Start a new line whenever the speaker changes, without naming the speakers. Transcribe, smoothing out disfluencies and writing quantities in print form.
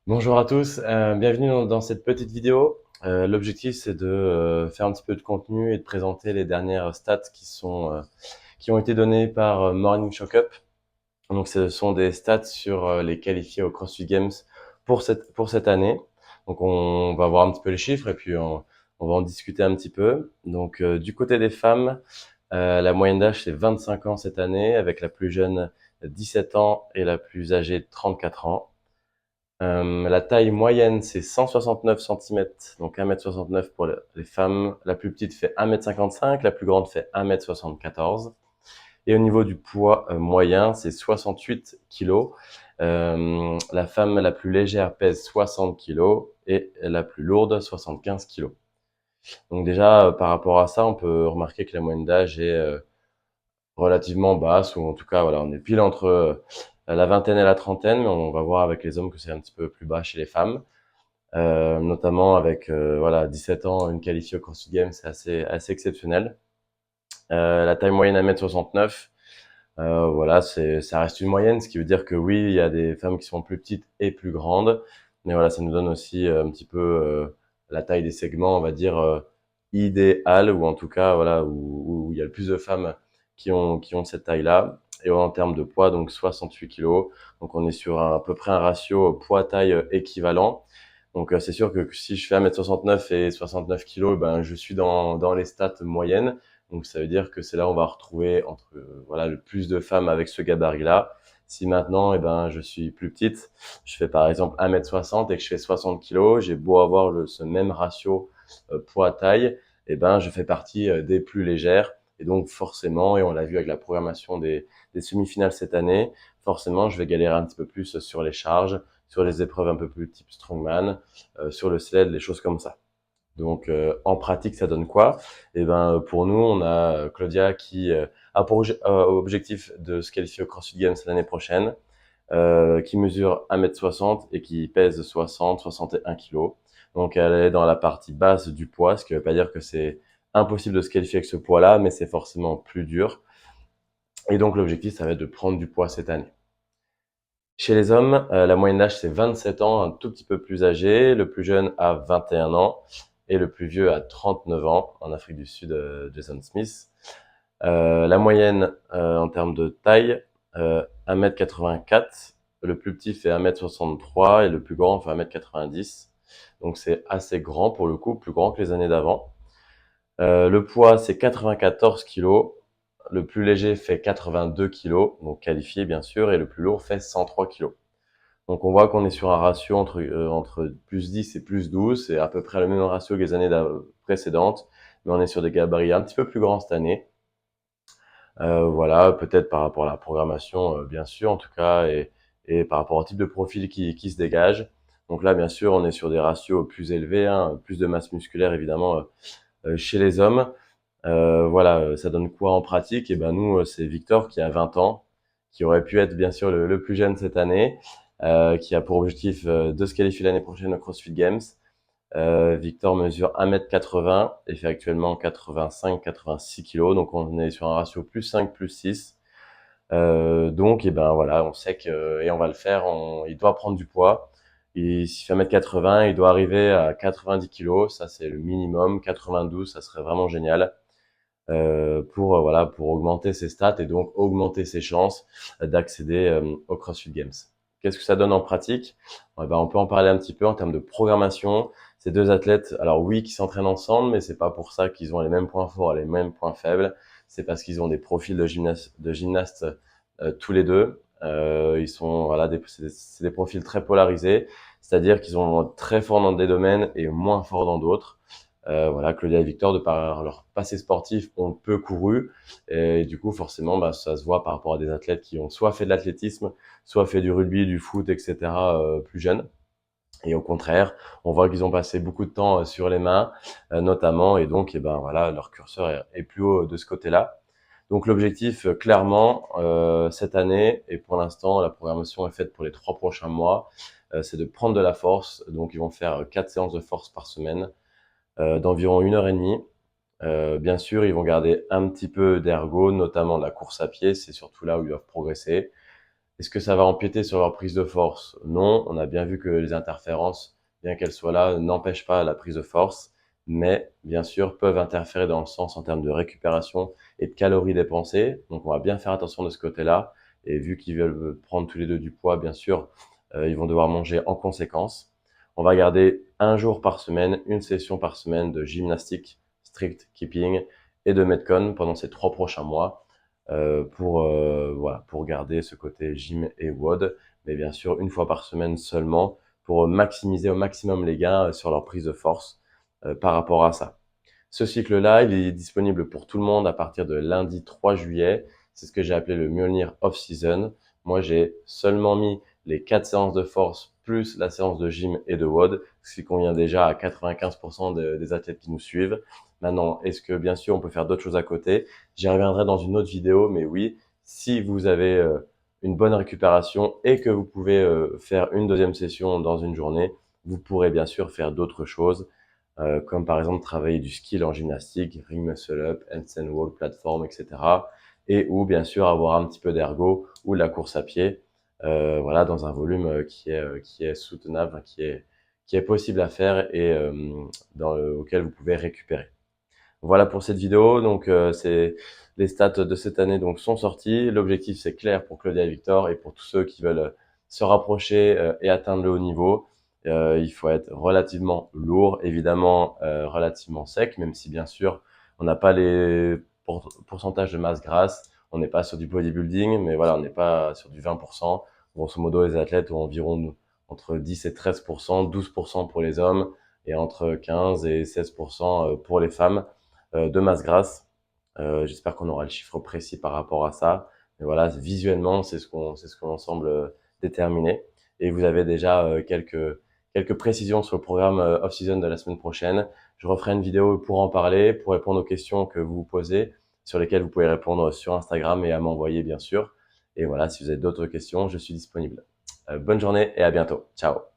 Bonjour à tous, bienvenue dans cette petite vidéo. L'objectif c'est de faire un petit peu de contenu et de présenter les dernières stats qui ont été données par Morning Shock Up. Donc ce sont des stats sur les qualifiés au CrossFit Games pour cette année. Donc on va voir un petit peu les chiffres et puis on va en discuter un petit peu. Donc du côté des femmes, la moyenne d'âge c'est 25 ans cette année, avec la plus jeune 17 ans et la plus âgée 34 ans. La taille moyenne, c'est 169 cm, donc 1m69 pour les femmes. La plus petite fait 1m55, la plus grande fait 1m74. Et au niveau du poids moyen, c'est 68 kg. La femme la plus légère pèse 60 kg et la plus lourde 75 kg. Donc déjà, par rapport à ça, on peut remarquer que la moyenne d'âge est relativement basse, ou en tout cas, voilà, on est pile entre la vingtaine et la trentaine, mais on va voir avec les hommes que c'est un petit peu plus bas chez les femmes. Notamment avec voilà 17 ans, une qualifiée au CrossFit Games, c'est assez exceptionnel. La taille moyenne 1m69, voilà, ça reste une moyenne, ce qui veut dire que oui, il y a des femmes qui sont plus petites et plus grandes, mais voilà, ça nous donne aussi un petit peu la taille des segments, on va dire idéal, ou en tout cas voilà où il y a le plus de femmes qui ont cette taille-là. Et en termes de poids, donc 68 kg, donc on est sur à peu près un ratio poids-taille équivalent. Donc c'est sûr que si je fais 1m69 et 69 kg, ben je suis dans les stats moyennes. Donc ça veut dire que c'est là où on va retrouver entre voilà le plus de femmes avec ce gabarit-là. Si maintenant je suis plus petite, je fais par exemple 1m60 et que je fais 60 kg, j'ai beau avoir ce même ratio poids-taille, je fais partie des plus légères. Et donc forcément, et on l'a vu avec la programmation des semi-finales cette année, forcément je vais galérer un petit peu plus sur les charges, sur les épreuves un peu plus type strongman, sur le sled, les choses comme ça. Donc en pratique, ça donne quoi? Pour nous, on a Claudia qui a pour objectif de se qualifier au CrossFit Games l'année prochaine, qui mesure 1m60 et qui pèse 61 kg. Donc elle est dans la partie basse du poids, ce qui ne veut pas dire que c'est impossible de se qualifier avec ce poids-là, mais c'est forcément plus dur. Et donc l'objectif, ça va être de prendre du poids cette année. Chez les hommes, la moyenne d'âge, c'est 27 ans, un tout petit peu plus âgé. Le plus jeune a 21 ans et le plus vieux a 39 ans. En Afrique du Sud, Jason Smith. La moyenne en termes de taille, 1m84. Le plus petit fait 1m63 et le plus grand fait 1m90. Donc c'est assez grand pour le coup, plus grand que les années d'avant. Le poids, c'est 94 kg. Le plus léger fait 82 kg, donc qualifié bien sûr, et le plus lourd fait 103 kg. Donc on voit qu'on est sur un ratio entre plus 10 et plus 12, c'est à peu près le même ratio que les années précédentes, mais on est sur des gabarits un petit peu plus grands cette année. Voilà, peut-être par rapport à la programmation, bien sûr, en tout cas, et par rapport au type de profil qui se dégage. Donc là, bien sûr, on est sur des ratios plus élevés, hein, plus de masse musculaire évidemment chez les hommes. Voilà, ça donne quoi en pratique? Et ben nous, c'est Victor qui a 20 ans, qui aurait pu être bien sûr le plus jeune cette année, qui a pour objectif de se qualifier l'année prochaine au CrossFit Games. Victor mesure 1m80 et fait actuellement 85-86 kg, donc on est sur un ratio plus 5, plus 6. Donc, et ben voilà, on sait que, et on va le faire, il doit prendre du poids. Et s'il fait 1m80, il doit arriver à 90 kg, ça c'est le minimum. 92, ça serait vraiment génial voilà, pour augmenter ses stats et donc augmenter ses chances d'accéder au CrossFit Games. Qu'est-ce que ça donne en pratique? On peut en parler un petit peu en termes de programmation. Ces deux athlètes, alors oui, qui s'entraînent ensemble, mais c'est pas pour ça qu'ils ont les mêmes points forts et les mêmes points faibles. C'est parce qu'ils ont des profils de gymnastes tous les deux. Ils sont voilà, c'est des profils très polarisés, c'est-à-dire qu'ils sont très forts dans des domaines et moins forts dans d'autres. Voilà, Claudia et Victor, de par leur passé sportif, ont peu couru. Et du coup, forcément, ça se voit par rapport à des athlètes qui ont soit fait de l'athlétisme, soit fait du rugby, du foot, etc. Plus jeunes. Et au contraire, on voit qu'ils ont passé beaucoup de temps sur les mains, notamment, et donc, voilà, leur curseur est plus haut de ce côté-là. Donc l'objectif, clairement, cette année, et pour l'instant, la programmation est faite pour les 3 prochains mois, c'est de prendre de la force. Donc ils vont faire 4 séances de force par semaine, d'environ 1 heure et demie. Bien sûr, ils vont garder un petit peu d'ergo, notamment de la course à pied, c'est surtout là où ils doivent progresser. Est-ce que ça va empiéter sur leur prise de force? Non, on a bien vu que les interférences, bien qu'elles soient là, n'empêchent pas la prise de force, mais bien sûr peuvent interférer dans le sens en termes de récupération et de calories dépensées. Donc on va bien faire attention de ce côté-là. Et vu qu'ils veulent prendre tous les deux du poids, bien sûr, ils vont devoir manger en conséquence. On va garder un jour par semaine, une session par semaine de gymnastique, strict keeping et de Metcon pendant ces 3 prochains mois voilà, pour garder ce côté gym et WOD, mais bien sûr une fois par semaine seulement pour maximiser au maximum les gains sur leur prise de force par rapport à ça. Ce cycle-là, il est disponible pour tout le monde à partir de lundi 3 juillet. C'est ce que j'ai appelé le Mjolnir Off-Season. Moi, j'ai seulement mis les 4 séances de force plus la séance de gym et de WOD, ce qui convient déjà à 95% des athlètes qui nous suivent. Maintenant, est-ce que bien sûr on peut faire d'autres choses à côté? J'y reviendrai dans une autre vidéo, mais oui, si vous avez une bonne récupération et que vous pouvez faire une deuxième session dans une journée, vous pourrez bien sûr faire d'autres choses comme par exemple travailler du skill en gymnastique, ring muscle up, handstand walk, plateforme, etc. Et ou bien sûr avoir un petit peu d'ergo ou de la course à pied, voilà, dans un volume qui est soutenable, qui est possible à faire et auquel vous pouvez récupérer. Voilà pour cette vidéo. Donc, c'est les stats de cette année donc sont sortis. L'objectif c'est clair pour Claudia et Victor et pour tous ceux qui veulent se rapprocher et atteindre le haut niveau. Il faut être relativement lourd, évidemment relativement sec, même si bien sûr on n'a pas les pourcentages de masse grasse. On n'est pas sur du bodybuilding, mais voilà, on n'est pas sur du 20%. Grosso modo, les athlètes ont environ entre 10 et 13%, 12% pour les hommes et entre 15 et 16% pour les femmes de masse grasse. J'espère qu'on aura le chiffre précis par rapport à ça. Mais voilà, visuellement, c'est ce qu'on semble déterminer. Et vous avez déjà quelques précisions sur le programme off-season de la semaine prochaine. Je referai une vidéo pour en parler, pour répondre aux questions que vous vous posez, sur lesquelles vous pouvez répondre sur Instagram et à m'envoyer bien sûr. Et voilà, si vous avez d'autres questions, je suis disponible. Bonne journée et à bientôt. Ciao.